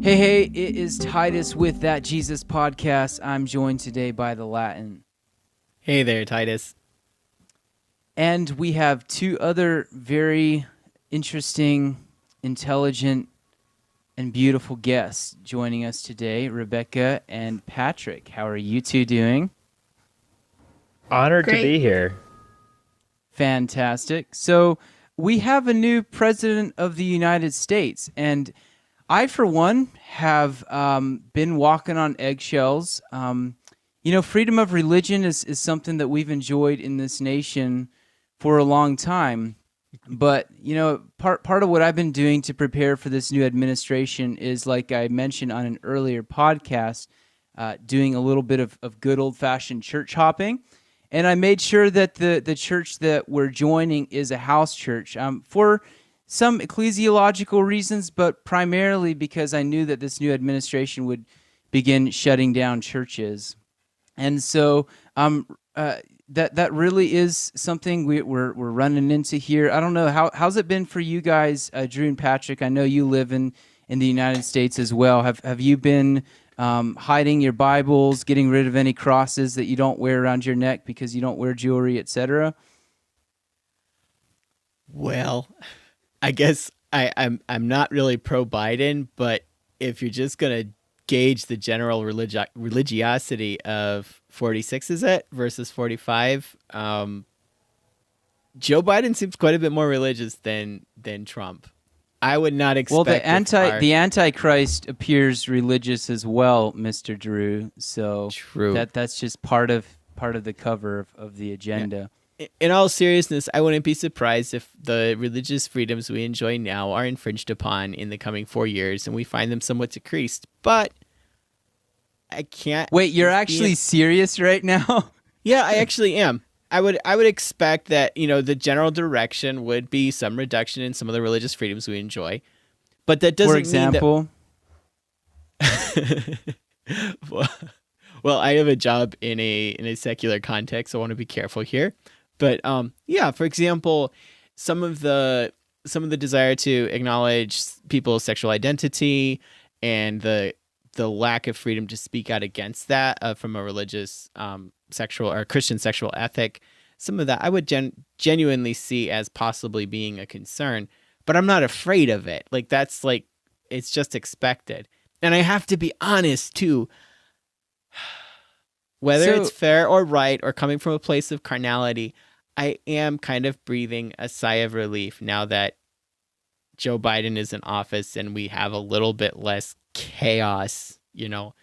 Hey, it is Titus with That Jesus Podcast. I'm joined today by the Latin. Hey there, Titus. And we have two other very interesting, intelligent, and beautiful guests joining us today, Rebekah and Patrick. How are you two doing? Honored to Great. be here. Fantastic. So we have a new president of the United States, and I, for one, have been walking on eggshells. Freedom of religion is something that we've enjoyed in this nation for a long time. But, part of what I've been doing to prepare for this new administration is, like I mentioned on an earlier podcast, doing a little bit of good old-fashioned church hopping. And I made sure that the church that we're joining is a house church for some ecclesiological reasons, but primarily because I knew that this new administration would begin shutting down churches. And so that really is something we're running into here. I don't know, how's it been for you guys, Drew and Patrick? I know you live in the United States as well. Have you been hiding your Bibles, getting rid of any crosses that you don't wear around your neck because you don't wear jewelry, etc.? Well, I guess I'm not really pro-Biden, but if you're just going to gauge the general religiosity of 46, is it, versus 45, Joe Biden seems quite a bit more religious than Trump. I would not expect. Well, the Antichrist appears religious as well, Mr. Drew. So True. That's just part of the cover of the agenda. Yeah. In all seriousness, I wouldn't be surprised if the religious freedoms we enjoy now are infringed upon in the coming 4 years, and we find them somewhat decreased. But I can't. Wait, you're actually serious right now? Yeah, I actually am. I would expect that, the general direction would be some reduction in some of the religious freedoms we enjoy, but that doesn't. For example, mean that... well, I have a job in a secular context, so I want to be careful here. But for example, some of the desire to acknowledge people's sexual identity and the lack of freedom to speak out against that from a religious sexual or Christian sexual ethic, some of that I would genuinely see as possibly being a concern. But I'm not afraid of it. It's just expected. And I have to be honest too. Whether it's fair or right or coming from a place of carnality, I am kind of breathing a sigh of relief now that Joe Biden is in office and we have a little bit less chaos, even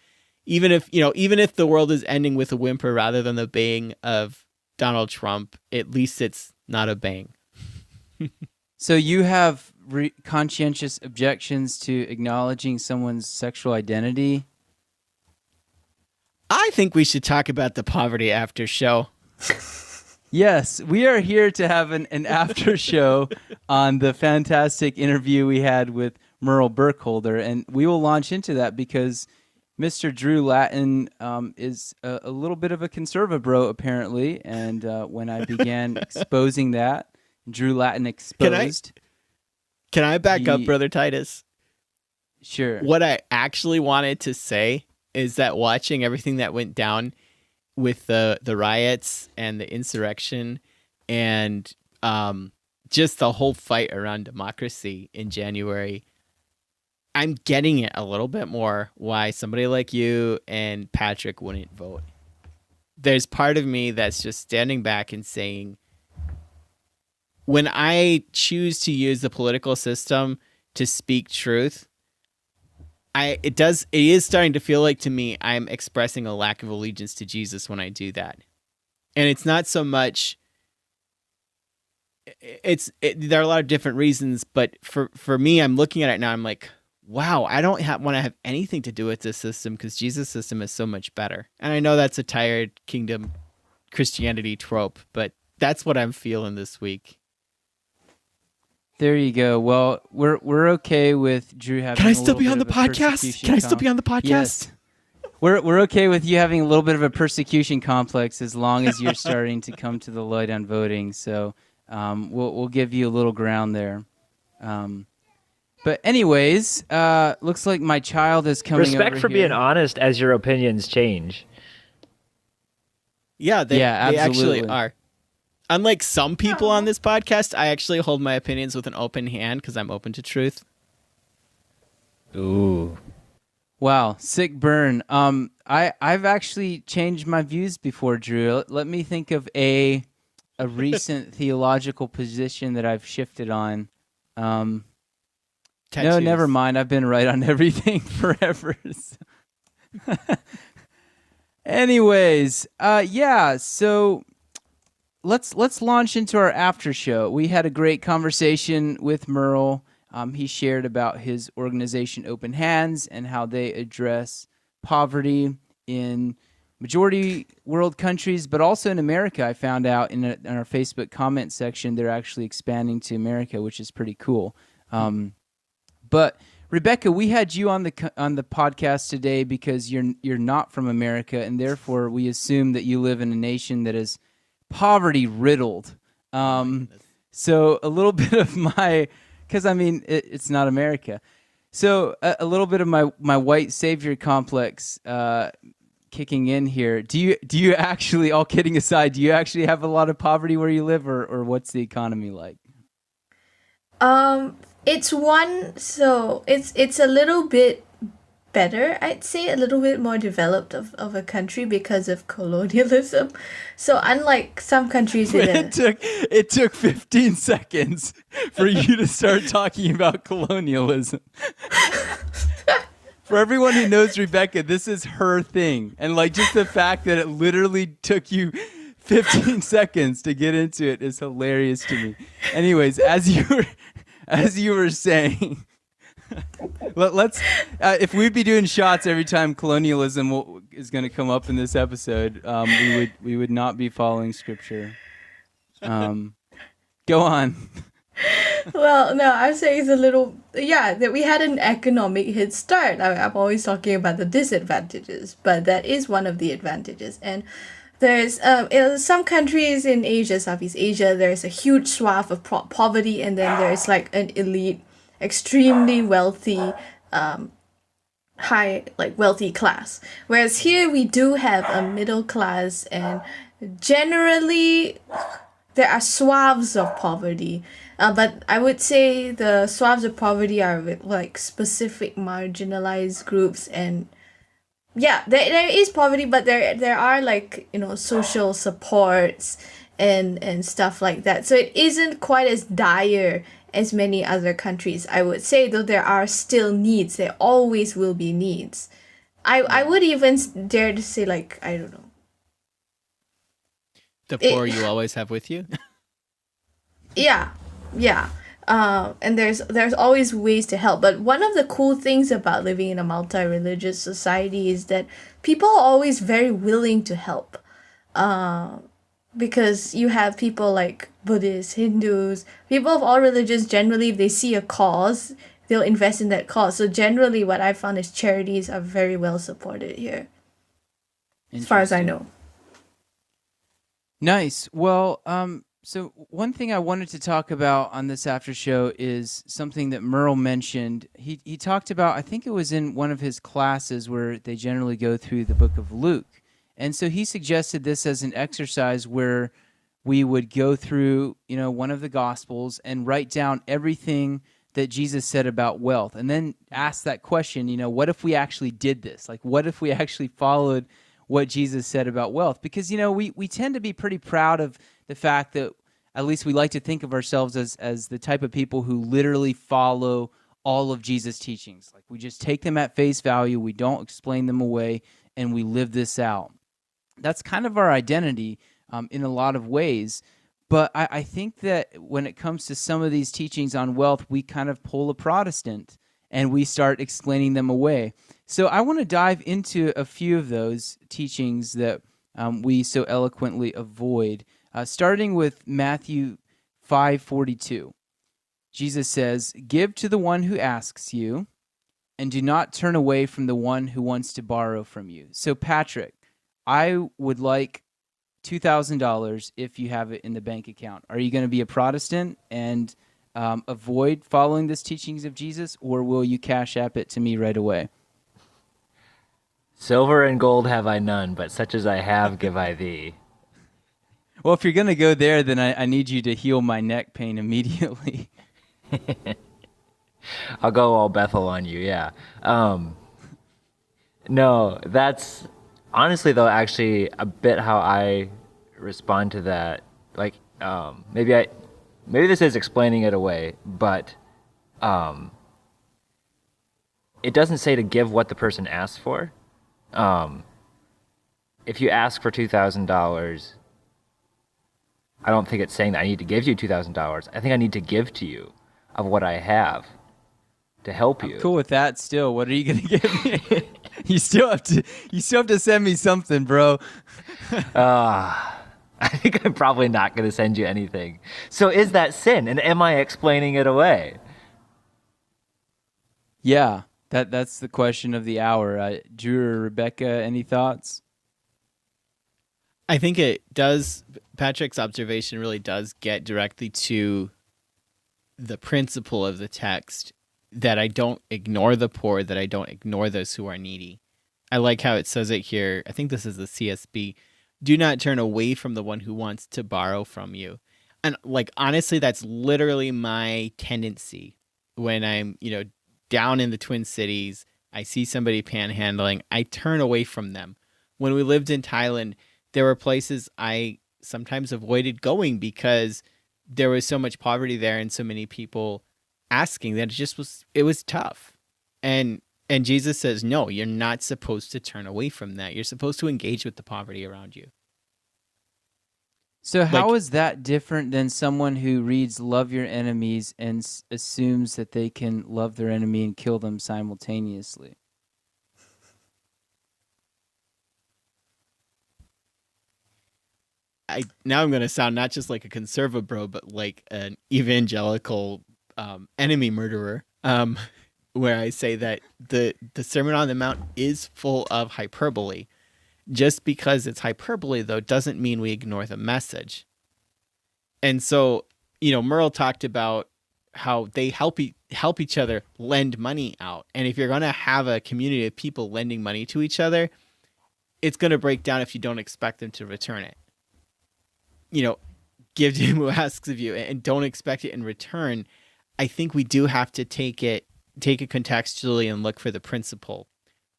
if the world is ending with a whimper rather than the baying of Donald Trump, at least it's not a bang. So you have conscientious objections to acknowledging someone's sexual identity? I think we should talk about the poverty after show. Yes, we are here to have an after show on the fantastic interview we had with Merle Burkholder, and we will launch into that because Mr. Drew Latin is a little bit of a conservative bro, apparently, and when I began exposing that, Drew Latin exposed. Can I back up, Brother Titus? Sure. What I actually wanted to say is that watching everything that went down with the riots and the insurrection and just the whole fight around democracy in January, I'm getting it a little bit more why somebody like you and Patrick wouldn't vote. There's part of me that's just standing back and saying, when I choose to use the political system to speak truth, it is starting to feel like to me I'm expressing a lack of allegiance to Jesus when I do that. And it's not so much there are a lot of different reasons, but for me, I'm looking at it now, I'm like, wow, I don't want to have anything to do with this system because Jesus' system is so much better. And I know that's a tired kingdom Christianity trope, but that's what I'm feeling this week. There you go. Well, we're okay with Drew having. Can I still be on the podcast? Yes. We're okay with you having a little bit of a persecution complex as long as you're starting to come to the light on voting. So we'll give you a little ground there. But anyways, looks like my child is coming Respect over for here. being honest as your opinions change. Yeah, they actually absolutely. are. Unlike some people on this podcast, I actually hold my opinions with an open hand because I'm open to truth. Ooh. Wow, sick burn. I've actually changed my views before, Drew. Let me think of a recent theological position that I've shifted on. No, never mind. I've been right on everything forever. Anyways, yeah. So let's launch into our after show. We had a great conversation with Merle. He shared about his organization Open Hands and how they address poverty in majority world countries, but also in America. I found out in our Facebook comment section they're actually expanding to America, which is pretty cool. But Rebekah, we had you on the podcast today because you're not from America, and therefore we assume that you live in a nation that is poverty riddled. So a little bit of my, because I mean it's not America. So a little bit of my white savior complex kicking in here. Do you actually, all kidding aside, do you actually have a lot of poverty where you live, or what's the economy like? It's a little bit better, I'd say, a little bit more developed of a country because of colonialism. So unlike some countries with It took 15 seconds for you to start talking about colonialism. For everyone who knows Rebekah, this is her thing. And like just the fact that it literally took you 15 seconds to get into it is hilarious to me. Anyways, as you were saying, let's if we'd be doing shots every time colonialism is going to come up in this episode, we would not be following scripture. Go on. Well, no, I'm saying it's a little, that we had an economic head start. I'm always talking about the disadvantages, but that is one of the advantages. And there's in some countries in Asia, Southeast Asia, there's a huge swath of poverty, and then there's like an elite, extremely wealthy, wealthy class. Whereas here we do have a middle class, and generally there are swaths of poverty. But I would say the swaths of poverty are with like specific marginalized groups, and there is poverty, but there are like, social supports and stuff like that. So it isn't quite as dire as many other countries, I would say, though there are still needs. There always will be needs. I would even dare to say, like, I don't know. The poor you always have with you? Yeah. And there's always ways to help. But one of the cool things about living in a multi-religious society is that people are always very willing to help. Because you have people like Buddhists, Hindus, people of all religions. Generally, if they see a cause, they'll invest in that cause. So generally what I found is charities are very well supported here, as far as I know. Nice. Well, so one thing I wanted to talk about on this after show is something that Merle mentioned. He talked about, I think it was in one of his classes where they generally go through the book of Luke. And so he suggested this as an exercise where we would go through, one of the Gospels and write down everything that Jesus said about wealth, and then ask that question, what if we actually did this? Like, what if we actually followed what Jesus said about wealth? Because, we tend to be pretty proud of the fact that at least we like to think of ourselves as the type of people who literally follow all of Jesus' teachings. Like, we just take them at face value, we don't explain them away, and we live this out. That's kind of our identity in a lot of ways. But I think that when it comes to some of these teachings on wealth, we kind of pull a Protestant and we start explaining them away. So I want to dive into a few of those teachings that we so eloquently avoid, starting with Matthew 5:42. Jesus says, "Give to the one who asks you, and do not turn away from the one who wants to borrow from you." So Patrick, I would like $2,000 if you have it in the bank account. Are you going to be a Protestant and avoid following this teachings of Jesus, or will you cash app it to me right away? Silver and gold have I none, but such as I have give I thee. Well, if you're going to go there, then I need you to heal my neck pain immediately. I'll go all Bethel on you, yeah. No, that's honestly though actually a bit how I respond to that. Like, maybe this is explaining it away, but it doesn't say to give what the person asks for. If you ask for $2,000, I don't think it's saying that I need to give you $2,000. I think I need to give to you of what I have to help you. I'm cool with that still. What are you going to give me? You still have to send me something, bro. I think I'm probably not going to send you anything. So is that sin? And am I explaining it away? Yeah, that's the question of the hour. Drew or Rebecca, any thoughts? I think it does. Patrick's observation really does get directly to the principle of the text, that I don't ignore the poor, that I don't ignore those who are needy. I like how it says it here. I think this is the CSB. Do not turn away from the one who wants to borrow from you. And like, honestly, that's literally my tendency when I'm, down in the Twin Cities. I see somebody panhandling. I turn away from them. When we lived in Thailand, there were places I sometimes avoided going because there was so much poverty there and so many people asking that it was tough. And Jesus says, no, you're not supposed to turn away from that. You're supposed to engage with the poverty around you. So how is that different than someone who reads love your enemies and assumes that they can love their enemy and kill them simultaneously? Now I'm going to sound not just like a conservative bro, but like an evangelical enemy murderer, where I say that the Sermon on the Mount is full of hyperbole. Just because it's hyperbole, though, doesn't mean we ignore the message. And so, Merle talked about how they help each other lend money out. And if you're going to have a community of people lending money to each other, it's going to break down if you don't expect them to return it. Give to him who asks of you and don't expect it in return. I think we do have to take it contextually and look for the principle.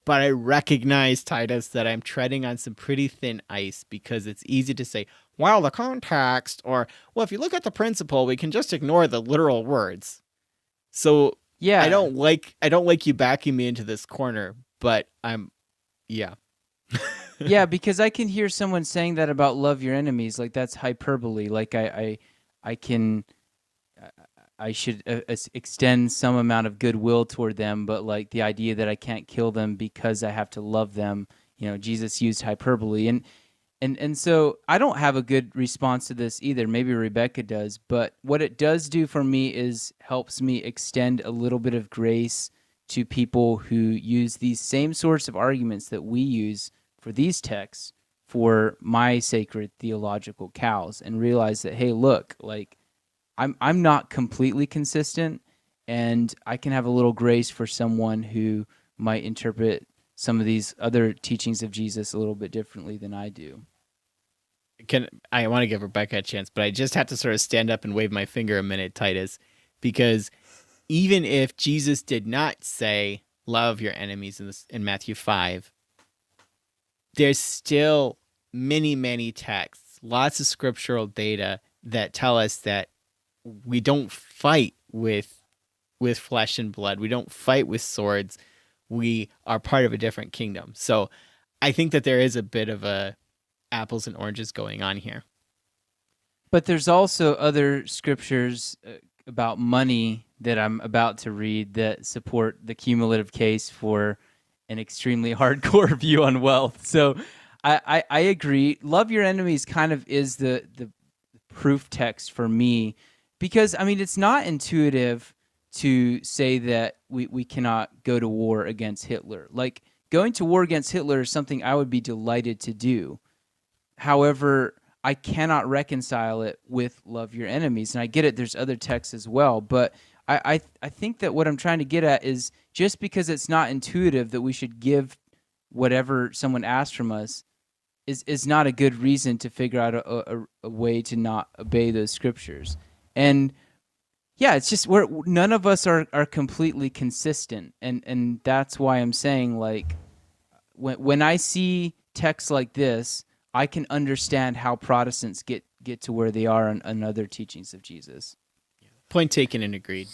But I recognize, Titus, that I'm treading on some pretty thin ice because it's easy to say, well, the context, or, well, if you look at the principle, we can just ignore the literal words. So yeah, I don't like you backing me into this corner, but yeah. Yeah, because I can hear someone saying that about love your enemies, like that's hyperbole. Like I should extend some amount of goodwill toward them, but like the idea that I can't kill them because I have to love them, Jesus used hyperbole. And so I don't have a good response to this either. Maybe Rebecca does, but what it does do for me is helps me extend a little bit of grace to people who use these same sorts of arguments that we use for these texts for my sacred theological cows, and realize that, hey, look, like I'm not completely consistent, and I can have a little grace for someone who might interpret some of these other teachings of Jesus a little bit differently than I do. I want to give Rebecca a chance, but I just have to sort of stand up and wave my finger a minute, Titus, because even if Jesus did not say love your enemies in Matthew 5, there's still many, many texts, lots of scriptural data that tell us that we don't fight with flesh and blood. We don't fight with swords. We are part of a different kingdom. So I think that there is a bit of a apples and oranges going on here. But there's also other scriptures about money that I'm about to read that support the cumulative case for an extremely hardcore view on wealth. So I agree. Love your enemies kind of is the proof text for me, because, I mean, it's not intuitive to say that we cannot go to war against Hitler. Like, going to war against Hitler is something I would be delighted to do. However, I cannot reconcile it with love your enemies. And I get it, there's other texts as well, but I think that what I'm trying to get at is just because it's not intuitive that we should give whatever someone asks from us is not a good reason to figure out a way to not obey those scriptures. And yeah, it's just none of us are completely consistent. And that's why I'm saying, like, when I see texts like this, I can understand how Protestants get to where they are on other teachings of Jesus. Point taken and agreed.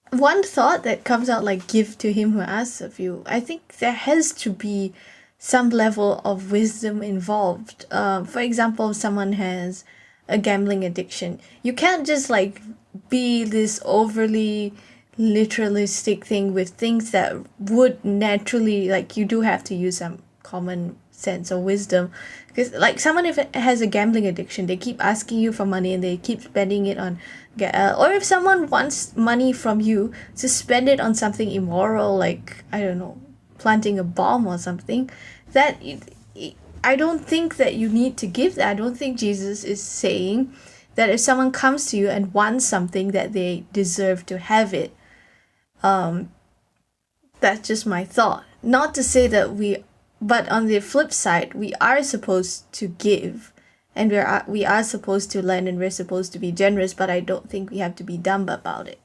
One thought that comes out like give to him who asks of you. I think there has to be some level of wisdom involved. For example, if someone has a gambling addiction, you can't just like be this overly literalistic thing with things that would naturally, like, you do have to use some common sense or wisdom. Because like someone, if it has a gambling addiction, they keep asking you for money and they keep spending it on or if someone wants money from you to spend it on something immoral, like, I don't know, planting a bomb or something, that I don't think that you need to give that. I don't think Jesus is saying that if someone comes to you and wants something that they deserve to have it. That's just my thought. Not to say that but on the flip side, we are supposed to give, and we are supposed to lend, and we're supposed to be generous, but I don't think we have to be dumb about it.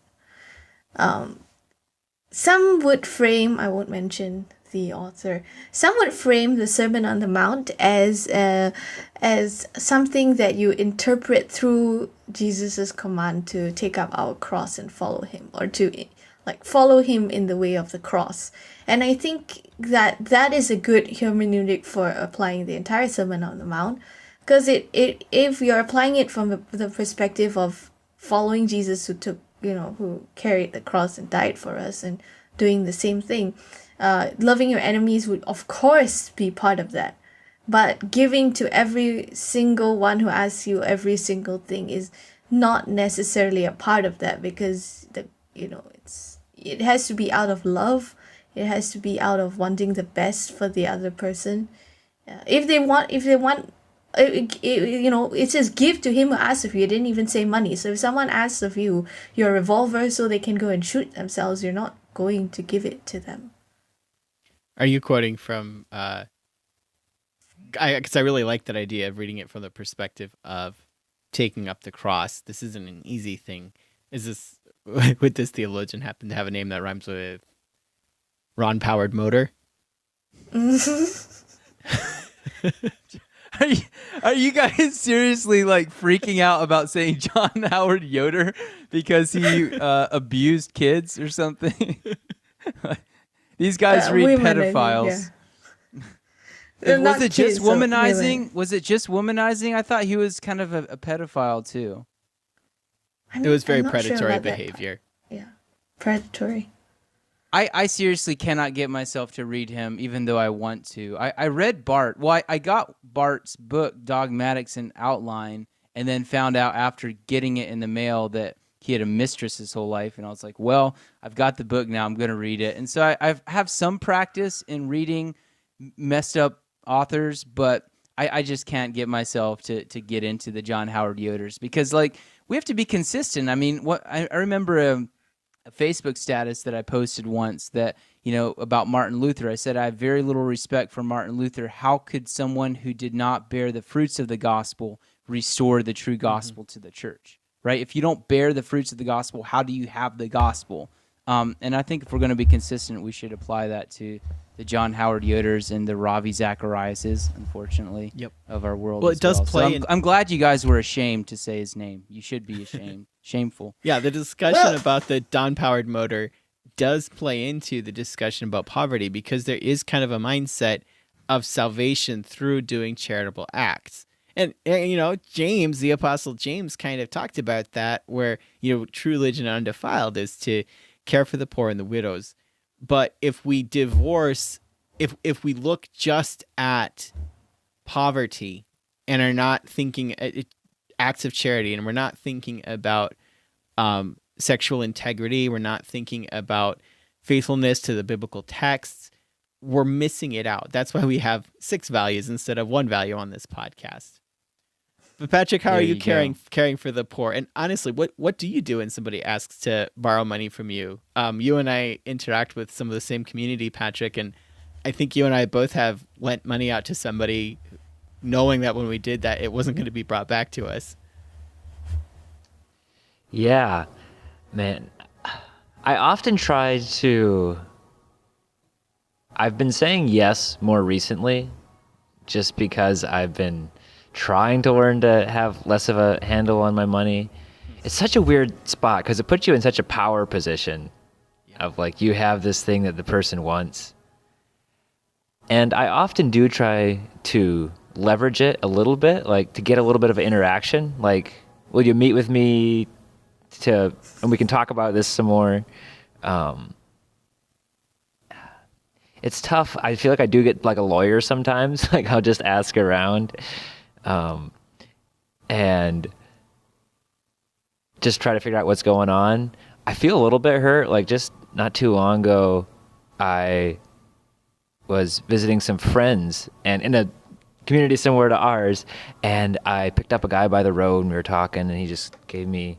Some would frame, I won't mention the author, some would frame the Sermon on the Mount as something that you interpret through Jesus's command to take up our cross and follow him, or to like follow him in the way of the cross. And I think that is a good hermeneutic for applying the entire Sermon on the Mount, because if you're applying it from the perspective of following Jesus, who carried the cross and died for us, and doing the same thing, loving your enemies would of course be part of that. But giving to every single one who asks you every single thing is not necessarily a part of that, because it has to be out of love. It has to be out of wanting the best for the other person. If they want, it says give to him who asks of you. It didn't even say money. So if someone asks of you your revolver so they can go and shoot themselves, you're not going to give it to them. Are you quoting from? Because I really like that idea of reading it from the perspective of taking up the cross. This isn't an easy thing. Would this theologian happen to have a name that rhymes with Ron Powered Motor? Are you guys seriously like freaking out about saying John Howard Yoder because he abused kids or something? These guys read pedophiles. Was it just womanizing? Was it just womanizing? I thought he was kind of a pedophile too. It was very predatory behavior. Yeah, predatory. I seriously cannot get myself to read him, even though I want to. I read Bart. Well, I got Bart's book, Dogmatics and Outline, and then found out after getting it in the mail that he had a mistress his whole life. And I was like, well, I've got the book now. I'm going to read it. And so I have some practice in reading messed up authors, but I just can't get myself to get into the John Howard Yoders, because like we have to be consistent. I mean, I remember a Facebook status that I posted once that, about Martin Luther. I said, I have very little respect for Martin Luther. How could someone who did not bear the fruits of the gospel restore the true gospel to the church, right? If you don't bear the fruits of the gospel, how do you have the gospel? And I think if we're going to be consistent, we should apply that to the John Howard Yoders and the Ravi Zachariases, unfortunately, of our world. Well, it does play. I'm glad you guys were ashamed to say his name. You should be ashamed. Shameful. Yeah, the discussion about the Don Powered Motor does play into the discussion about poverty, because there is kind of a mindset of salvation through doing charitable acts. And James, the Apostle James, kind of talked about that, where, true religion undefiled is to care for the poor and the widows. But if we divorce, if we look just at poverty and are not thinking acts of charity, and we're not thinking about sexual integrity, we're not thinking about faithfulness to the biblical texts, we're missing it out. That's why we have 6 values instead of 1 value on this podcast. But Patrick, how There are you you go. caring for the poor? And honestly, what do you do when somebody asks to borrow money from you? You and I interact with some of the same community, Patrick, and I think you and I both have lent money out to somebody, knowing that when we did that, it wasn't going to be brought back to us. Yeah, man. I often try to. I've been saying yes more recently, just because I've been trying to learn to have less of a handle on my money. It's such a weird spot because it puts you in such a power position of like you have this thing that the person wants. And I often do try to leverage it a little bit, like to get a little bit of an interaction. Like, will you meet with me and we can talk about this some more? It's tough. I feel like I do get like a lawyer sometimes. Like I'll just ask around, and just try to figure out what's going on. I feel a little bit hurt. Like just not too long ago, I was visiting some friends and in a community similar to ours, and I picked up a guy by the road and we were talking, and he just gave me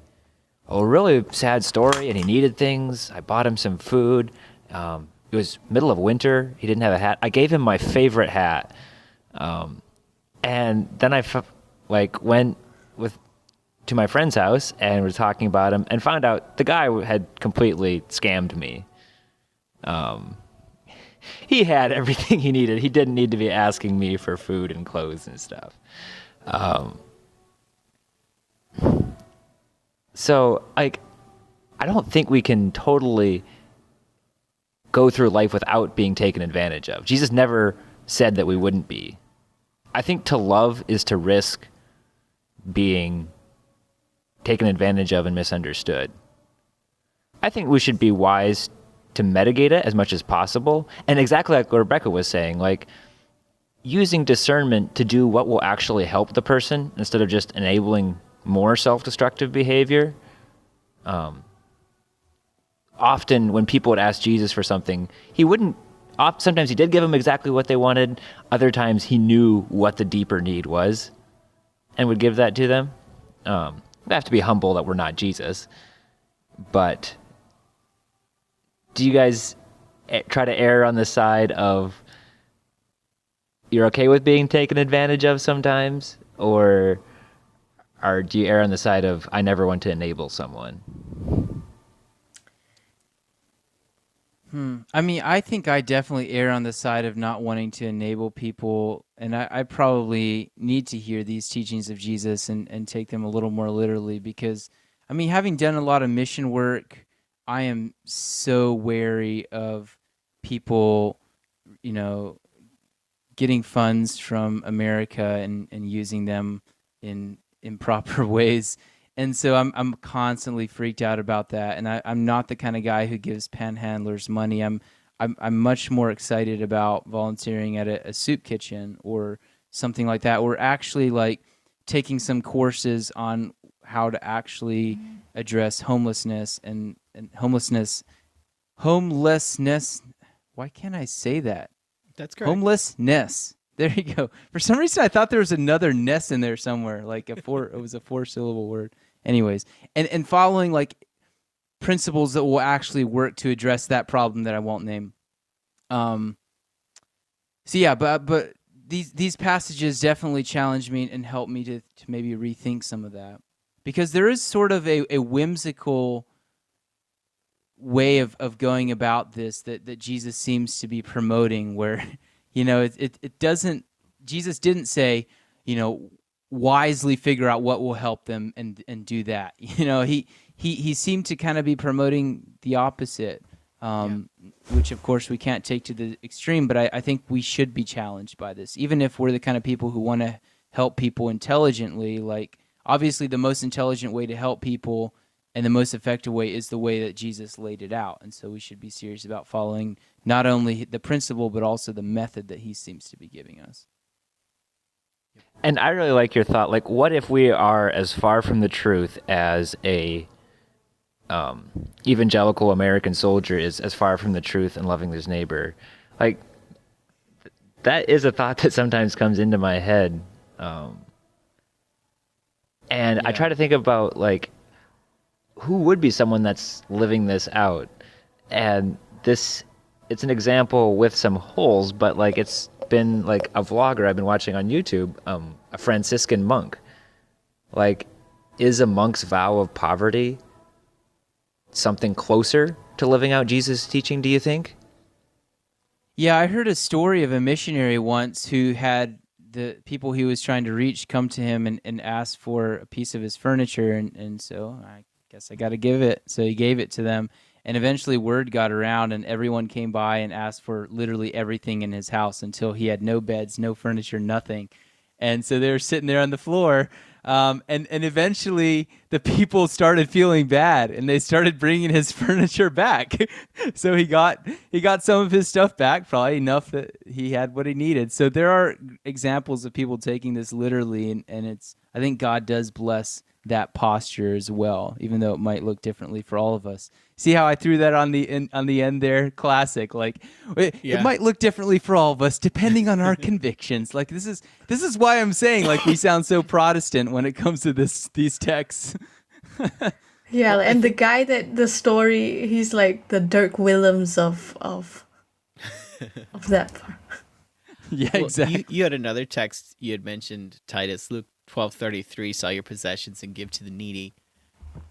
a really sad story, and he needed things. I bought him some food. It was middle of winter. He didn't have a hat. I gave him my favorite hat. And then I went to my friend's house and was talking about him and found out the guy had completely scammed me. He had everything he needed. He didn't need to be asking me for food and clothes and stuff. So like, I don't think we can totally go through life without being taken advantage of. Jesus never said that we wouldn't be. I think to love is to risk being taken advantage of and misunderstood. I think we should be wise to mitigate it as much as possible. And exactly like what Rebekah was saying, like using discernment to do what will actually help the person instead of just enabling more self-destructive behavior. Often when people would ask Jesus for something, sometimes he did give them exactly what they wanted. Other times he knew what the deeper need was and would give that to them. We have to be humble that we're not Jesus. But do you guys try to err on the side of you're okay with being taken advantage of sometimes? Or do you err on the side of I never want to enable someone? I mean, I think I definitely err on the side of not wanting to enable people, and I probably need to hear these teachings of Jesus and take them a little more literally because, I mean, having done a lot of mission work, I am so wary of people, getting funds from America and using them in improper ways. And so I'm constantly freaked out about that, and I'm not the kind of guy who gives panhandlers money. I'm much more excited about volunteering at a soup kitchen or something like that, or actually like taking some courses on how to actually address homelessness and homelessness. Why can't I say that? That's correct. Homelessness. There you go. For some reason, I thought there was another ness in there somewhere, like it was a 4-syllable word. Anyways, and following like principles that will actually work to address that problem that I won't name. So yeah, but these passages definitely challenge me and help me to maybe rethink some of that, because there is sort of a whimsical way of going about this that Jesus seems to be promoting, where it doesn't. Jesus didn't say, wisely figure out what will help them and do that. He seemed to kind of be promoting the opposite, which of course we can't take to the extreme, but I think we should be challenged by this, even if we're the kind of people who want to help people intelligently. Like, obviously the most intelligent way to help people and the most effective way is the way that Jesus laid it out. And so we should be serious about following not only the principle, but also the method that he seems to be giving us. And I really like your thought. Like, what if we are as far from the truth as a evangelical American soldier is as far from the truth and loving his neighbor? Like, that is a thought that sometimes comes into my head. And I Yeah. try to think about like who would be someone that's living this out. And it's an example with some holes, but like it's been like a vlogger I've been watching on YouTube, a Franciscan monk. Like, is a monk's vow of poverty something closer to living out Jesus' teaching, do you think? Yeah, I heard a story of a missionary once who had the people he was trying to reach come to him and ask for a piece of his furniture. And so I guess I got to give it. So he gave it to them. And eventually word got around and everyone came by and asked for literally everything in his house until he had no beds, no furniture, nothing. And so they were sitting there on the floor. And eventually the people started feeling bad and they started bringing his furniture back. So he got some of his stuff back, probably enough that he had what he needed. So there are examples of people taking this literally, and it's, I think God does bless that posture as well, even though it might look differently for all of us. See how I threw that on the end there? Classic. Like it Yeah. might look differently for all of us depending on our convictions. Like this is why I'm saying like we sound so Protestant when it comes to these texts. Yeah, and the guy that the story, he's like the Dirk Willems of that part. Yeah, Well, exactly. you had another text you had mentioned, Titus, Luke 12:33, sell your possessions and give to the needy.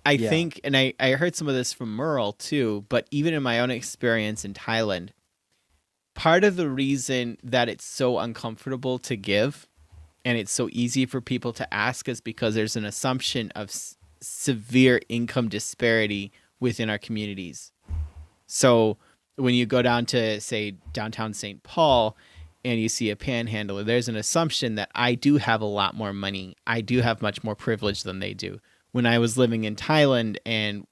I Yeah. think, and I heard some of this from Merle too, but even in my own experience in Thailand, part of the reason that it's so uncomfortable to give and it's so easy for people to ask is because there's an assumption of severe income disparity within our communities. So when you go down to, say, downtown St. Paul and you see a panhandler, there's an assumption that I do have a lot more money. I do have much more privilege than they do. When I was living in Thailand and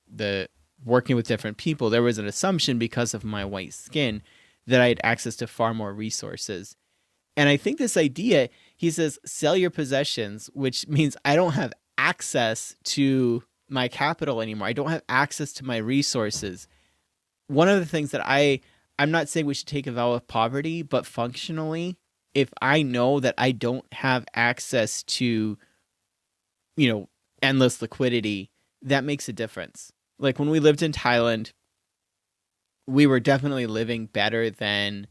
working with different people, there was an assumption because of my white skin that I had access to far more resources. And I think this idea, he says, sell your possessions, which means I don't have access to my capital anymore. I don't have access to my resources. One of the things that I'm not saying we should take a vow of poverty, but functionally, if I know that I don't have access to, endless liquidity, that makes a difference. Like when we lived in Thailand, we were definitely living better than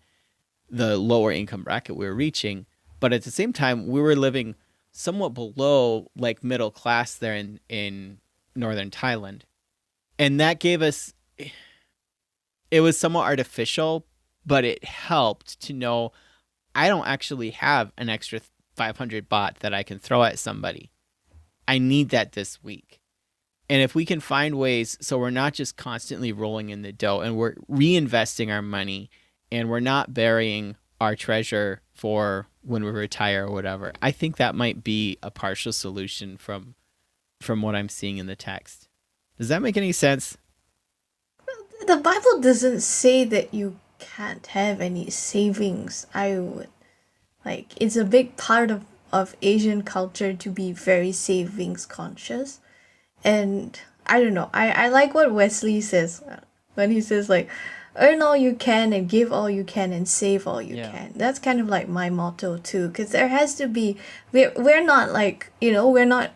the lower income bracket we were reaching. But at the same time, we were living somewhat below like middle class there in northern Thailand. And that gave us, it was somewhat artificial, but it helped to know I don't actually have an extra 500 baht that I can throw at somebody. I need that this week. And if we can find ways so we're not just constantly rolling in the dough and we're reinvesting our money and we're not burying our treasure for when we retire or whatever, I think that might be a partial solution from what I'm seeing in the text. Does that make any sense? The Bible doesn't say that you can't have any savings. It's a big part of Asian culture to be very savings conscious. And I don't know, I like what Wesley says when he says like, earn all you can and give all you can and save all you Yeah. can. That's kind of like my motto too, because there has to be, we're not like, we're not,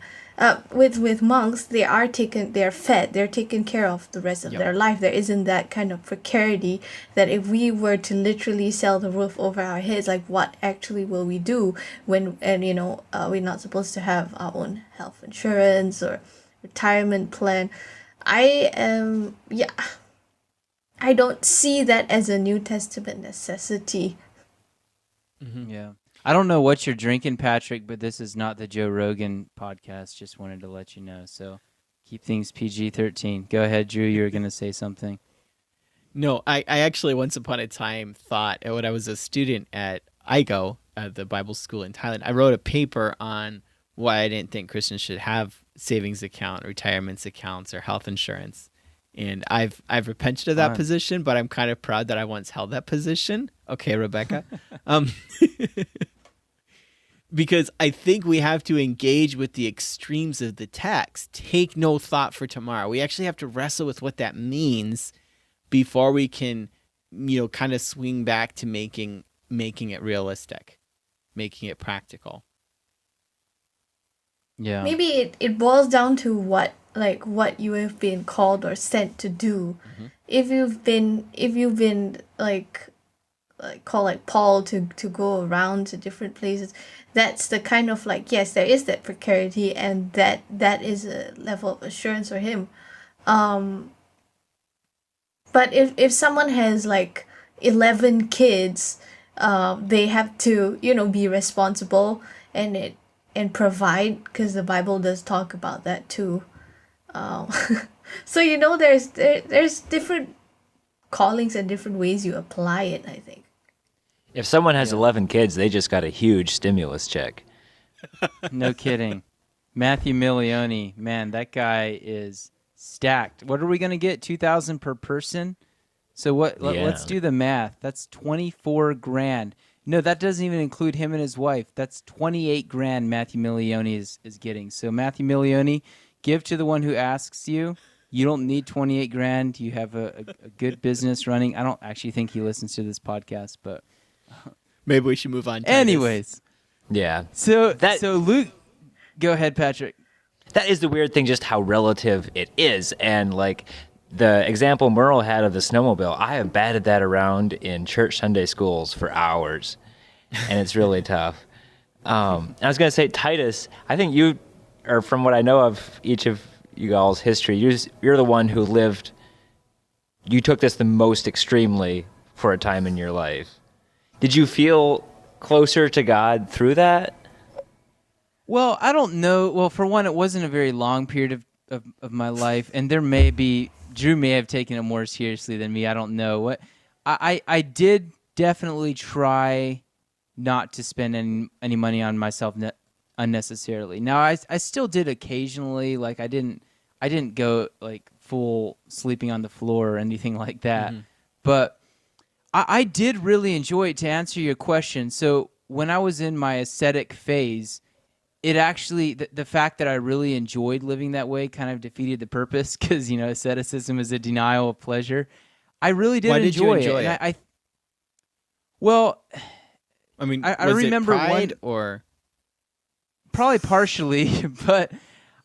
with monks, they're fed, they're taken care of the rest of Yep. their life. There isn't that kind of precarity that if we were to literally sell the roof over our heads, like what actually will we do when, and we're not supposed to have our own health insurance or retirement plan. I don't see that as a New Testament necessity. Yeah. I don't know what you're drinking, Patrick, but this is not the Joe Rogan podcast. Just wanted to let you know. So keep things PG-13. Go ahead, Drew. You were going to say something. No, I actually once upon a time thought when I was a student at IGO, the Bible school in Thailand, I wrote a paper on why I didn't think Christians should have savings account, retirements accounts, or health insurance. And I've repented of that Fun. position, but I'm kind of proud that I once held that position. Okay, Rebecca. Because I think we have to engage with the extremes of the text. Take no thought for tomorrow. We actually have to wrestle with what that means before we can, kind of swing back to making it realistic, making it practical. Yeah. Maybe it boils down to what you have been called or sent to do. If you've been called like Paul to go around to different places, that's the kind of like, yes, there is that precarity, and that is a level of assurance for him. But if someone has like 11 kids, they have to, be responsible and provide, because the Bible does talk about that too. Um, so there's different callings and different ways you apply it, I think. If someone has 11 kids, they just got a huge stimulus check. No kidding. Matthew Milioni, man, that guy is stacked. What are we going to get? 2,000 per person? So let's do the math. That's 24 grand. No, that doesn't even include him and his wife. That's 28 grand Matthew Milioni is getting. So Matthew Milioni, give to the one who asks you. You don't need 28 grand. You have a good business running. I don't actually think he listens to this podcast, but Maybe we should move on. anyways. Yeah. So Luke, go ahead, Patrick. That is the weird thing, just how relative it is. And like the example Merle had of the snowmobile, I have batted that around in church Sunday schools for hours, and it's really tough. I was going to say, Titus, I think you, or from what I know of each of you all's history, you're the one who lived, you took this the most extremely for a time in your life. Did you feel closer to God through that? Well, I don't know. Well, for one, it wasn't a very long period of my life, and Drew may have taken it more seriously than me. I don't know. What I did definitely try not to spend any money on myself unnecessarily. Now, I still did occasionally. Like I didn't go like full sleeping on the floor or anything like that. Mm-hmm. But I did really enjoy it, to answer your question. So when I was in my ascetic phase, it actually, the fact that I really enjoyed living that way kind of defeated the purpose, because, asceticism is a denial of pleasure. I really did enjoy it. And well, I mean, I remember it pride or probably partially, but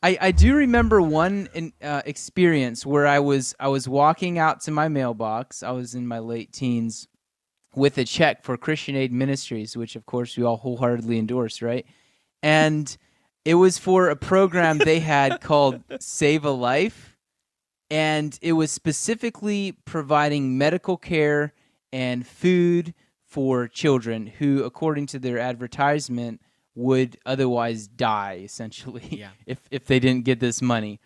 I do remember one experience where I was walking out to my mailbox. I was in my late teens with a check for Christian Aid Ministries, which of course we all wholeheartedly endorse, right? And it was for a program they had called Save a Life, and it was specifically providing medical care and food for children who, according to their advertisement, would otherwise die, essentially, if they didn't get this money.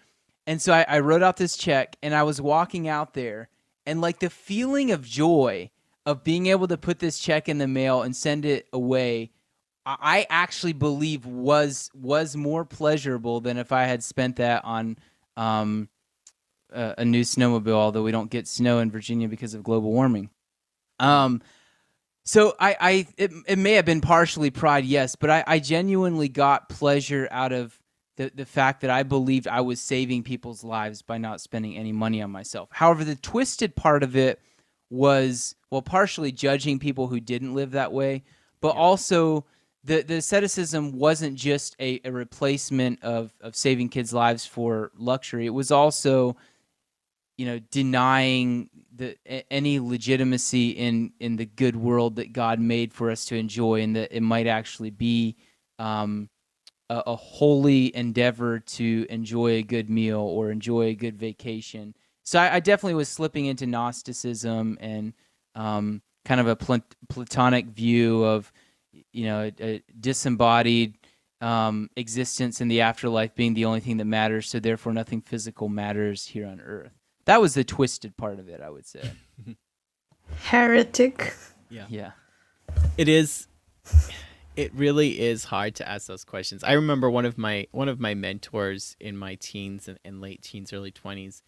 And so I wrote out this check, and I was walking out there, and like the feeling of joy of being able to put this check in the mail and send it away, I actually believe was more pleasurable than if I had spent that on a new snowmobile, although we don't get snow in Virginia because of global warming. So it may have been partially pride, yes, but I genuinely got pleasure out of the fact that I believed I was saving people's lives by not spending any money on myself. However, the twisted part of it was, well, partially judging people who didn't live that way, but also the asceticism wasn't just a replacement of saving kids' lives for luxury. It was also, denying any legitimacy in the good world that God made for us to enjoy, and that it might actually be a holy endeavor to enjoy a good meal or enjoy a good vacation. So I definitely was slipping into Gnosticism and kind of a Platonic view of, a disembodied existence in the afterlife being the only thing that matters, so therefore nothing physical matters here on earth. That was the twisted part of it, I would say. Heretic. Yeah. It really is hard to ask those questions. I remember one of my mentors in my teens and late teens, early 20s.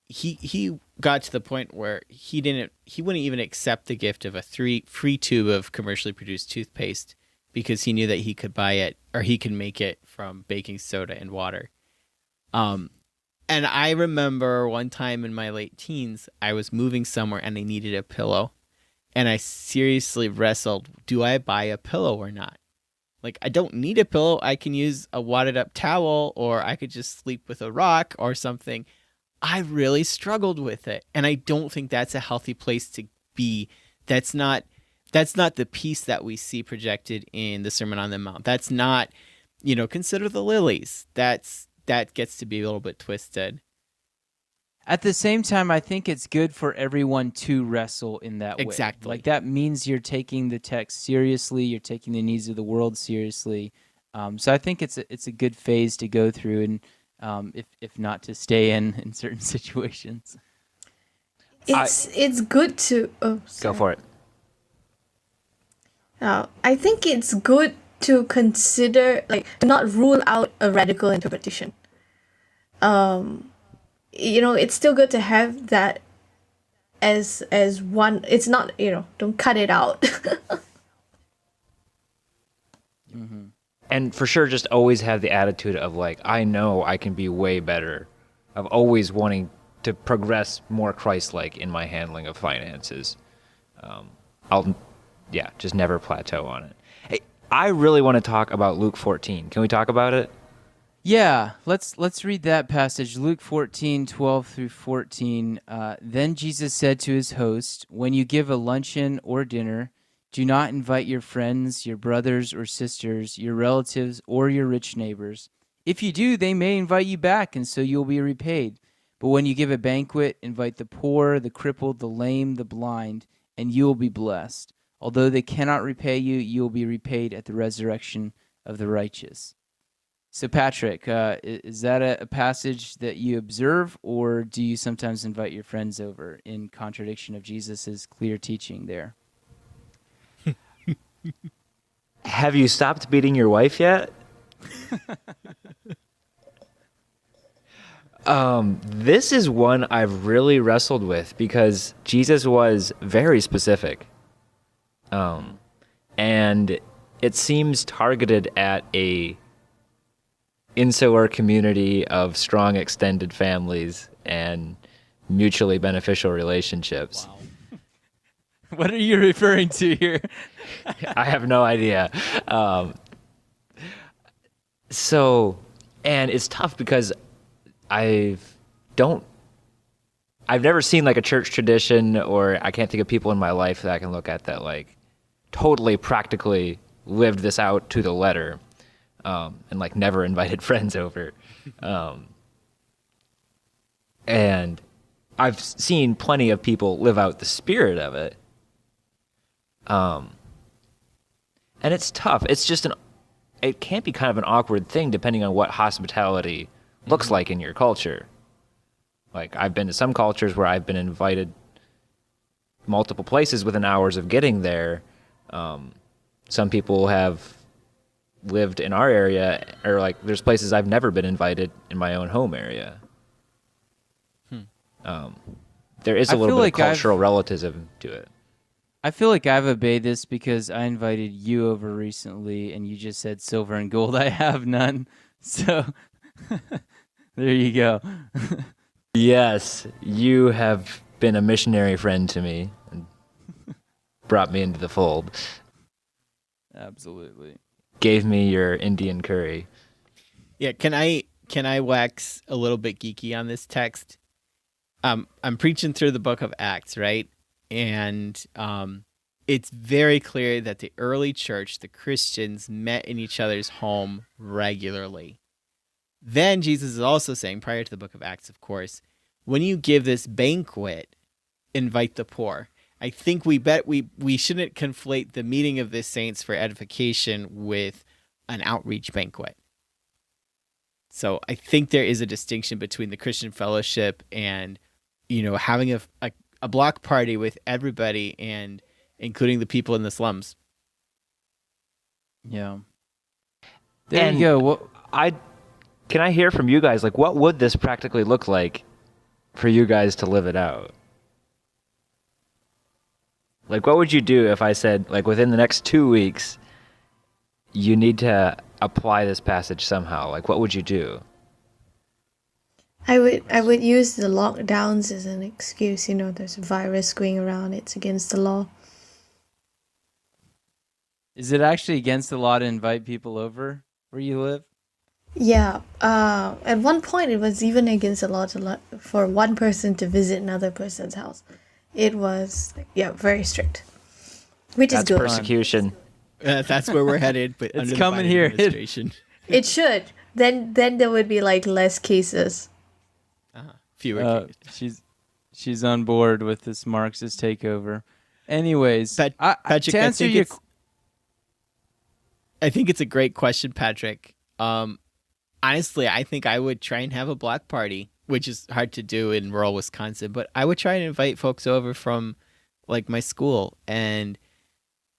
He got to the point where he wouldn't even accept the gift of a free tube of commercially produced toothpaste because he knew that he could buy it, or he could make it from baking soda and water. And I remember one time in my late teens, I was moving somewhere and I needed a pillow. And I seriously wrestled, do I buy a pillow or not? Like, I don't need a pillow. I can use a wadded up towel, or I could just sleep with a rock or something. I really struggled with it. And I don't think that's a healthy place to be. That's not the peace that we see projected in the Sermon on the Mount. That's not, consider the lilies. That gets to be a little bit twisted. At the same time, I think it's good for everyone to wrestle in that way. Exactly. Like, that means you're taking the text seriously, you're taking the needs of the world seriously. So I think it's a good phase to go through, and if not to stay in certain situations. It's good to Go for it. I think it's good to consider, like, not rule out a radical interpretation. It's still good to have that as one. It's not, don't cut it out. Mm-hmm. And for sure, just always have the attitude of like, I know I can be way better. Of always wanting to progress more Christ-like in my handling of finances. Just never plateau on it. Hey, I really want to talk about Luke 14. Can we talk about it? Yeah, let's read that passage, Luke 14:12 through 14. Then Jesus said to his host, "When you give a luncheon or dinner, do not invite your friends, your brothers or sisters, your relatives, or your rich neighbors. If you do, they may invite you back, and so you'll be repaid. But when you give a banquet, invite the poor, the crippled, the lame, the blind, and you will be blessed. Although they cannot repay you, you will be repaid at the resurrection of the righteous." So, Patrick, is that a passage that you observe, or do you sometimes invite your friends over in contradiction of Jesus' clear teaching there? Have you stopped beating your wife yet? This is one I've really wrestled with because Jesus was very specific. And it seems targeted at a insular community of strong extended families and mutually beneficial relationships. Wow. What are you referring to here? I have no idea. And it's tough because I've never seen like a church tradition, or I can't think of people in my life that I can look at that like totally practically lived this out to the letter. And like never invited friends over. And I've seen plenty of people live out the spirit of it. And it's tough. It's just it can't be kind of an awkward thing depending on what hospitality looks like in your culture. Like, I've been to some cultures where I've been invited multiple places within hours of getting there. Some people have lived in our area, or like there's places I've never been invited in my own home area. There is a little bit of cultural relativism to it. I feel like I've obeyed this because I invited you over recently, and you just said silver and gold. I have none. So there you go. Yes, you have been a missionary friend to me and brought me into the fold. Absolutely. Gave me your Indian curry. Yeah, can I wax a little bit geeky on this text? I'm preaching through the book of Acts, right? And it's very clear that the early church, the Christians, met in each other's home regularly. Then Jesus is also saying, prior to the book of Acts, of course, when you give this banquet, invite the poor. I think we shouldn't conflate the meeting of the saints for edification with an outreach banquet. So I think there is a distinction between the Christian fellowship and, having a block party with everybody and including the people in the slums. Yeah. There you go. Well, Can I hear from you guys, like, what would this practically look like for you guys to live it out? Like, what would you do if I said, like, within the next 2 weeks, you need to apply this passage somehow? Like, what would you do? I would use the lockdowns as an excuse. There's a virus going around. It's against the law. Is it actually against the law to invite people over where you live? Yeah. At one point, it was even against the law for one person to visit another person's house. It was, yeah, very strict, which is That's good. persecution. That's where we're headed, but It's under the coming Biden here. administration. It should. Then there would be like less cases. Fewer cases. She's on board with this Marxist takeover. Anyways, Patrick, to answer your I think it's a great question, Patrick. Honestly, I think I would try and have a block party, which is hard to do in rural Wisconsin, but I would try and invite folks over from like my school, and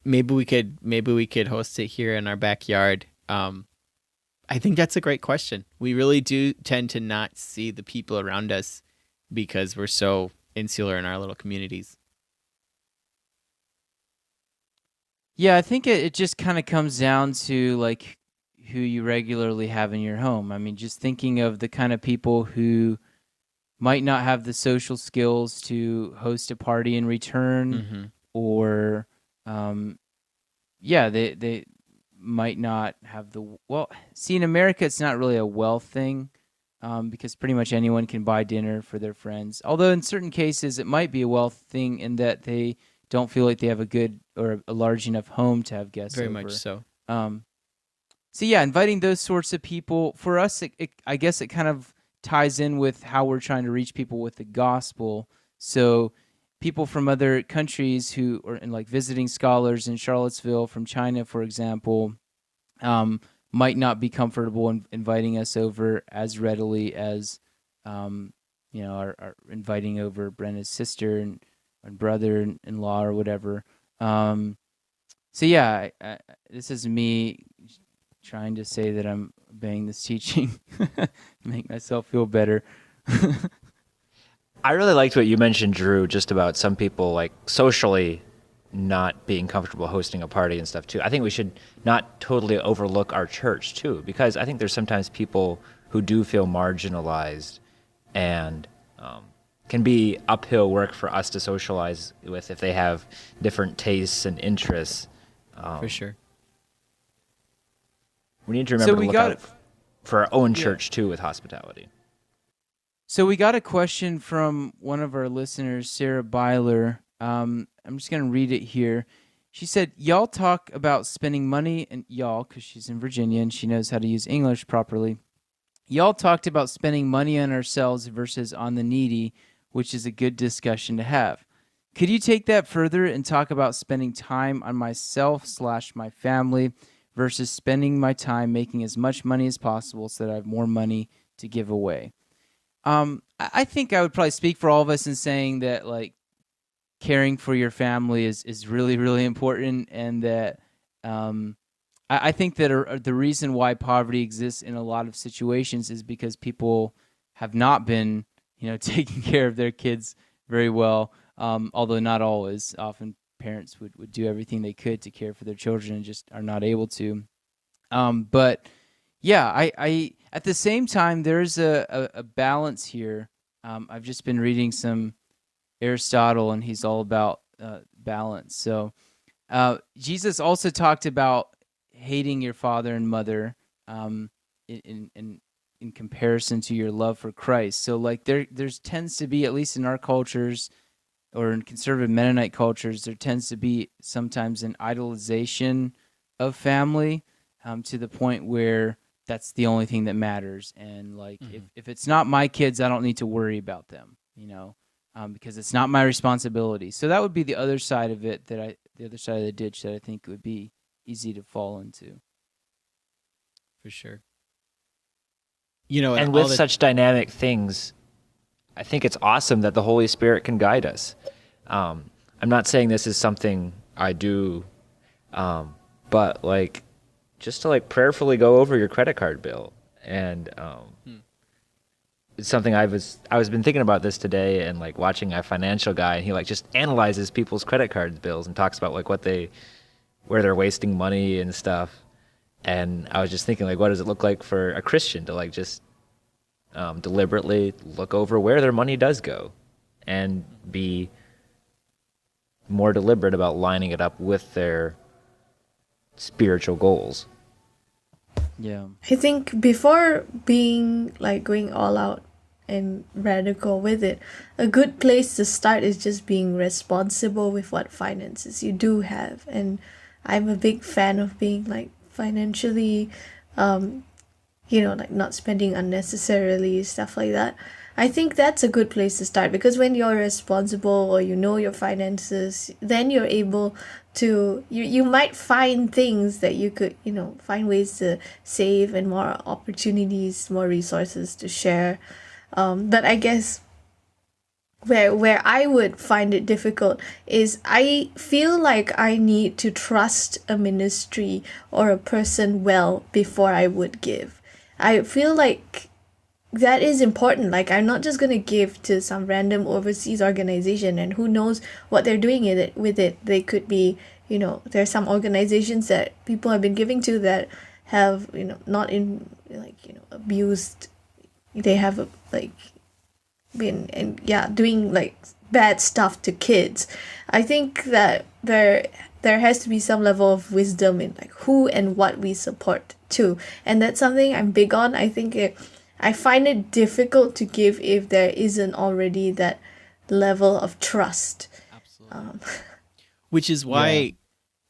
maybe we could host it here in our backyard. I think that's a great question. We really do tend to not see the people around us because we're so insular in our little communities. Yeah, I think it just kind of comes down to like who you regularly have in your home. I mean, just thinking of the kind of people who might not have the social skills to host a party in return, or they might not have the see, in America it's not really a wealth thing, because pretty much anyone can buy dinner for their friends, although in certain cases it might be a wealth thing in that they don't feel like they have a good or a large enough home to have guests Very over. much so. So yeah, inviting those sorts of people, for us, I guess it kind of ties in with how we're trying to reach people with the gospel. So people from other countries who are like visiting scholars in Charlottesville from China, for example, might not be comfortable in inviting us over as readily as, are inviting over Brenna's sister and brother-in-law or whatever. So yeah, this is me trying to say that I'm obeying this teaching, make myself feel better. I really liked what you mentioned, Drew, just about some people like socially not being comfortable hosting a party and stuff too. I think we should not totally overlook our church too, because I think there's sometimes people who do feel marginalized and can be uphill work for us to socialize with if they have different tastes and interests. For sure. We need to remember to look out for our own Yeah. church too with hospitality. So we got a question from one of our listeners, Sarah Byler. I'm just going to read it here. She said, y'all talk about spending money, and y'all, because she's in Virginia and she knows how to use English properly. Y'all talked about spending money on ourselves versus on the needy, which is a good discussion to have. Could you take that further and talk about spending time on myself/my family versus spending my time making as much money as possible so that I have more money to give away? I think I would probably speak for all of us in saying that like caring for your family is really, really important, and that I think that the reason why poverty exists in a lot of situations is because people have not been, taking care of their kids very well, although not always. Often parents would do everything they could to care for their children and just are not able to. But yeah, I at the same time, there's a balance here. I've just been reading some Aristotle, and he's all about balance. So Jesus also talked about hating your father and mother in comparison to your love for Christ. So like there's tends to be, at least in our cultures or in conservative Mennonite cultures, there tends to be sometimes an idolization of family to the point where that's the only thing that matters. And like if it's not my kids, I don't need to worry about them, because it's not my responsibility. So that would be the other side of it, the other side of the ditch that I think would be easy to fall into. For sure. And with such dynamic things, I think it's awesome that the Holy Spirit can guide us. I'm not saying this is something I do, but like just to like prayerfully go over your credit card bill. And it's something I was been thinking about this today, and like watching a financial guy, and he like just analyzes people's credit card bills and talks about like where they're wasting money and stuff. And I was just thinking, like, what does it look like for a Christian to like just deliberately look over where their money does go and be more deliberate about lining it up with their spiritual goals. Yeah. I think before being like going all out and radical with it, a good place to start is just being responsible with what finances you do have. And I'm a big fan of being like financially, like not spending unnecessarily, stuff like that. I think that's a good place to start because when you're responsible or you know your finances, then you're able to you might find things that you could, find ways to save and more opportunities, more resources to share. But I guess where I would find it difficult is I feel like I need to trust a ministry or a person well before I would give. I feel like that is important. Like, I'm not just going to give to some random overseas organization and who knows what they're doing with it. They could be, there are some organizations that people have been giving to that have, not in, abused. They have, been, and yeah, doing, bad stuff to kids. I think that there has to be some level of wisdom in, who and what we support too. And that's something I'm big on. I find it difficult to give if there isn't already that level of trust. Absolutely. Which is why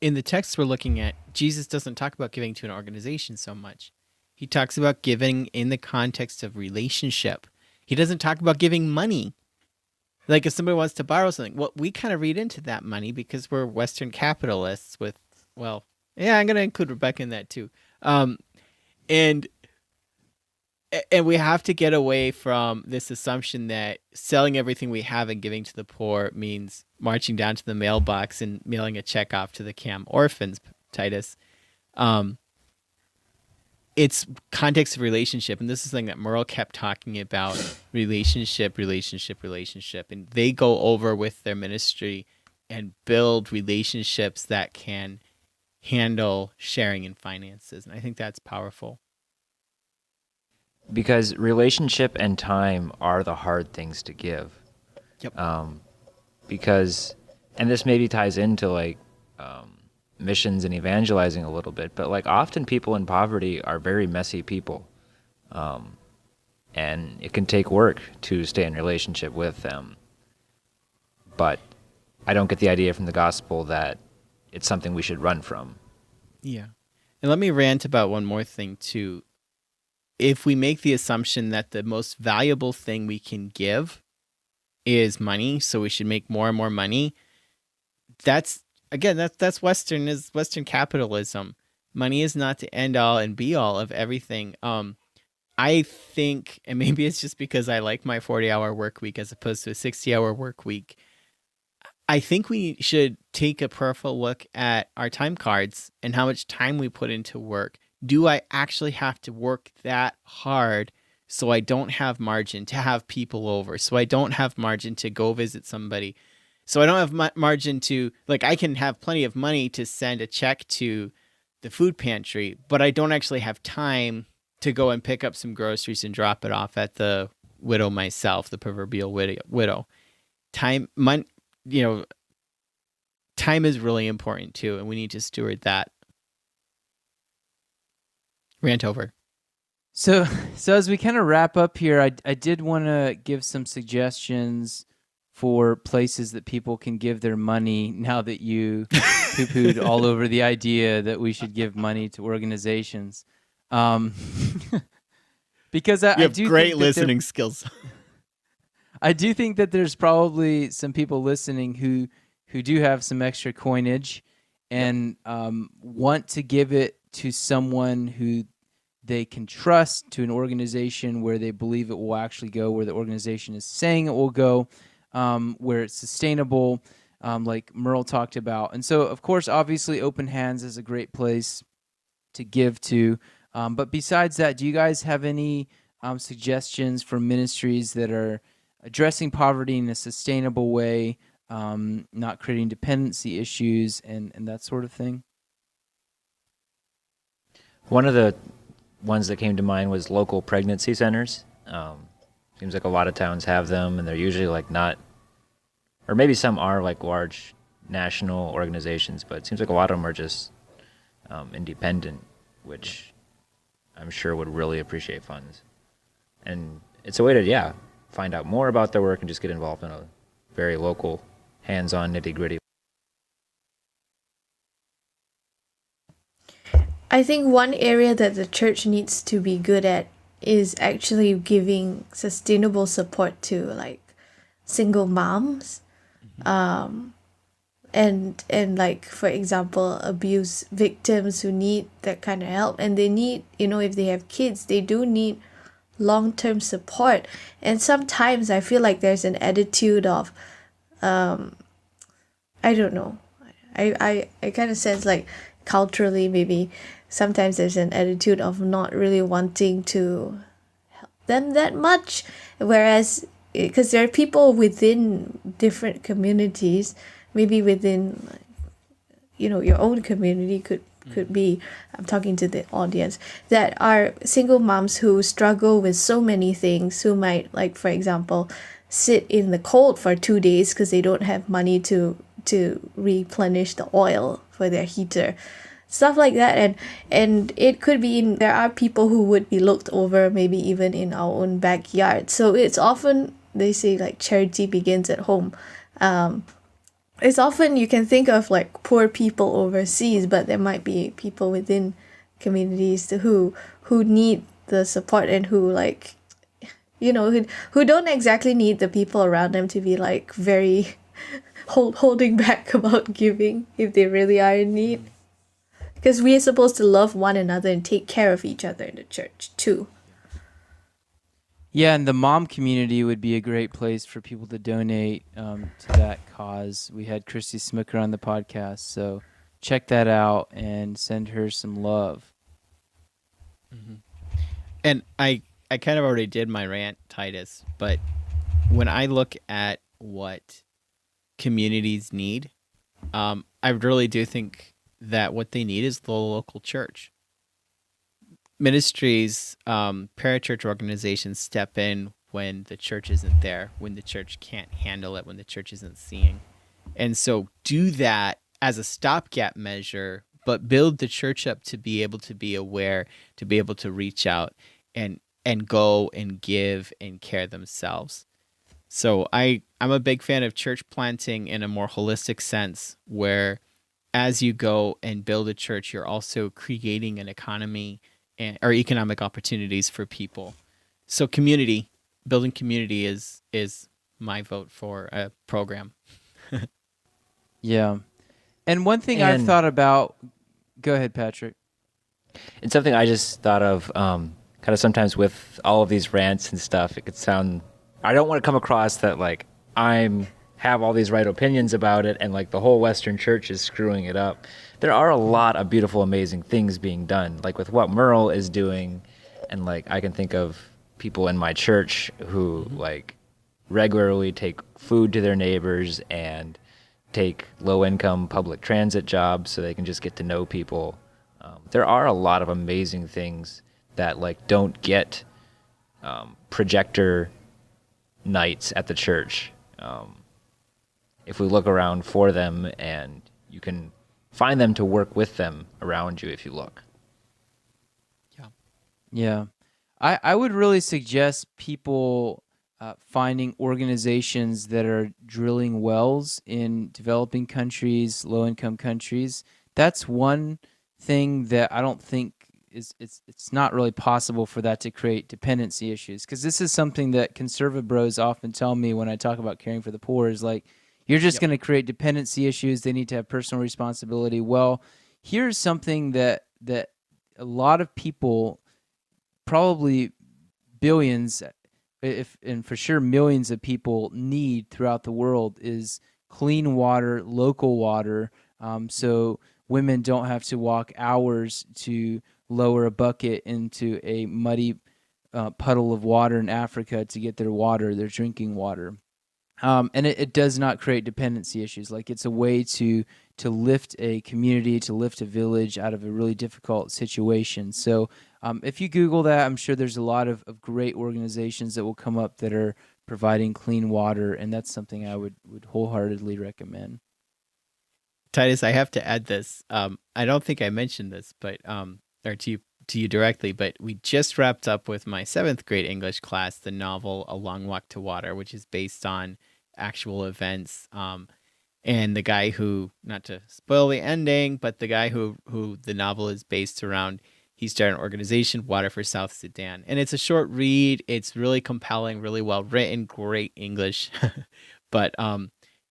in the text we're looking at, Jesus doesn't talk about giving to an organization so much. He talks about giving in the context of relationship. He doesn't talk about giving money. Like if somebody wants to borrow something, well, we kind of read into that money because we're Western capitalists with, I'm going to include Rebekah in that too. And we have to get away from this assumption that selling everything we have and giving to the poor means marching down to the mailbox and mailing a check off to the CAM orphans, Titus. It's context of relationship. And this is something that Merle kept talking about, relationship. And they go over with their ministry and build relationships that can handle sharing and finances. And I think that's powerful. Because relationship and time are the hard things to give. Yep. Because, and this maybe ties into missions and evangelizing a little bit, but often people in poverty are very messy people. And it can take work to stay in relationship with them. But I don't get the idea from the gospel that it's something we should run from. Yeah. And let me rant about one more thing too. If we make the assumption that the most valuable thing we can give is money, so we should make more and more money, that's Western capitalism. Money is not the end all and be all of everything. I think, and maybe it's just because I like my 40-hour work week as opposed to a 60-hour work week, I think we should take a prayerful look at our time cards and how much time we put into work. Do I actually have to work that hard so I don't have margin to have people over, so I don't have margin to go visit somebody, so I don't have margin to, I can have plenty of money to send a check to the food pantry, but I don't actually have time to go and pick up some groceries and drop it off at the widow myself, the proverbial widow. Time is really important too, and we need to steward that. Rant over. So as we kind of wrap up here, I did want to give some suggestions for places that people can give their money now that you poo-pooed all over the idea that we should give money to organizations. Because I have do great think listening skills. I do think that there's probably some people listening who do have some extra coinage and want to give it to someone who they can trust, to an organization where they believe it will actually go, where the organization is saying it will go, where it's sustainable, like Merle talked about. And so, of course, obviously, Open Hands is a great place to give to. But besides that, do you guys have any suggestions for ministries that are addressing poverty in a sustainable way, not creating dependency issues and that sort of thing? One of the ones that came to mind was local pregnancy centers. Seems like a lot of towns have them, and they're usually not, or maybe some are large national organizations, but it seems like a lot of them are just independent, which I'm sure would really appreciate funds. And it's a way to, yeah, find out more about their work and just get involved in a very local, hands-on, nitty-gritty. I think one area that the church needs to be good at is actually giving sustainable support to like single moms, and like for example abuse victims who need that kind of help, and they need, if they have kids, they do need long-term support. And sometimes I feel like there's an attitude of I don't know, I kind of sense like culturally maybe sometimes there's an attitude of not really wanting to help them that much, whereas because there are people within different communities, maybe within your own community could be, I'm talking to the audience, that are single moms who struggle with so many things, who might, like for example, sit in the cold for 2 days because they don't have money to replenish the oil for their heater, stuff like that. And it could be there are people who would be looked over maybe even in our own backyard. So it's often, they say like charity begins at home. It's often you can think of like poor people overseas, but there might be people within communities who need the support, and who like who don't exactly need the people around them to be like very holding back about giving if they really are in need. Because we are supposed to love one another and take care of each other in the church too. Yeah, and the mom community would be a great place for people to donate to that cause. We had Christy Smicker on the podcast, so check that out and send her some love. And I kind of already did my rant, Titus, but when I look at what communities need, I really do think that what they need is the local church. Ministries, parachurch organizations step in when the church isn't there, when the church can't handle it, when the church isn't seeing. And so do that as a stopgap measure, but build the church up to be able to be aware, to be able to reach out and go and give and care themselves. So I'm a big fan of church planting in a more holistic sense, where as you go and build a church, you're also creating an economy or economic opportunities for people. So building community is my vote for a program. Yeah. And one thing I've thought about, go ahead, Patrick. It's something I just thought of kind of sometimes with all of these rants and stuff. It could sound, I don't want to come across that like have all these right opinions about it and like the whole Western church is screwing it up. There are a lot of beautiful, amazing things being done, like with what Merle is doing. And like I can think of people in my church who like regularly take food to their neighbors and take low-income public transit jobs so they can just get to know people. There are a lot of amazing things that like don't get projector nights at the church. If we look around for them, and you can find them to work with them around you if you look. Yeah. I would really suggest people finding organizations that are drilling wells in developing countries, low-income countries. That's one thing that I don't think it's not really possible for that to create dependency issues, because this is something that conservative bros often tell me when I talk about caring for the poor is like, you're just going to create dependency issues. They need to have personal responsibility. Well, here's something that a lot of people, probably billions, and for sure millions of people need throughout the world, is clean water, local water, so women don't have to walk hours to lower a bucket into a muddy puddle of water in Africa to get their water, their drinking water. And it does not create dependency issues. Like, it's a way to lift a community, to lift a village out of a really difficult situation. So if you Google that, I'm sure there's a lot of great organizations that will come up that are providing clean water, and that's something I would wholeheartedly recommend. Titus, I have to add this. I don't think I mentioned this, but or to you directly, but we just wrapped up with my 7th grade English class the novel A Long Walk to Water, which is based on actual events. And the guy who, not to spoil the ending, but the guy who the novel is based around, he started an organization, Water for South Sudan. And it's a short read. It's really compelling, really well written, great English. But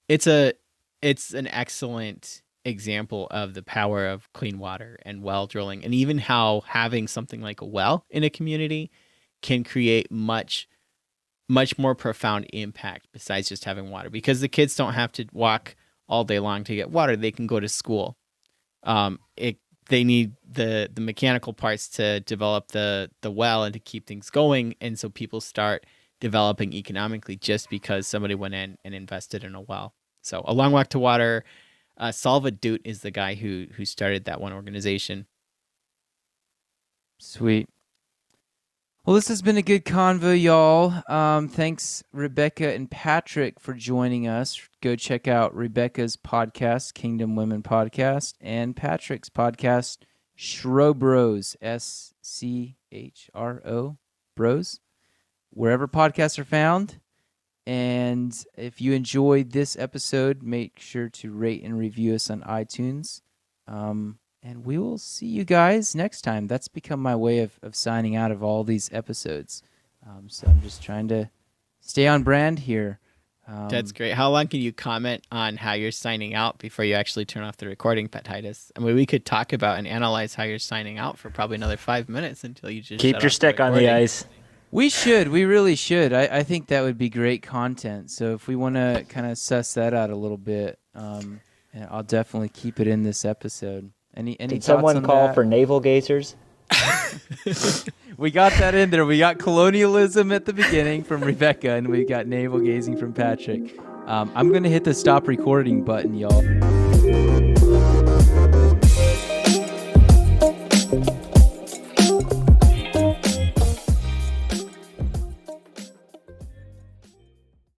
it's an excellent example of the power of clean water and well drilling, and even how having something like a well in a community can create much more profound impact besides just having water, because the kids don't have to walk all day long to get water. They can go to school. They need the mechanical parts to develop the well and to keep things going, and so people start developing economically just because somebody went in and invested in a well. So A Long Walk to Water. Salva Dute is the guy who started that one organization. Sweet. Well, this has been a good convo, y'all. Thanks, Rebekah and Patrick, for joining us. Go check out Rebekah's podcast, Kingdom Women Podcast, and Patrick's podcast, Schro Bros, SCHRO Bros, wherever podcasts are found. And if you enjoyed this episode, make sure to rate and review us on iTunes. And we will see you guys next time. That's become my way of signing out of all these episodes. So I'm just trying to stay on brand here. That's great. How long can you comment on how you're signing out before you actually turn off the recording, Titus? I mean, we could talk about and analyze how you're signing out for probably another 5 minutes until you just keep your stick on the ice. We really should. I think that would be great content. So if we want to kind of suss that out a little bit, I'll definitely keep it in this episode. Any Did someone call for navel gazers? We got that in there. We got colonialism at the beginning from Rebekah, and we got navel gazing from Patrick. I'm going to hit the stop recording button, y'all.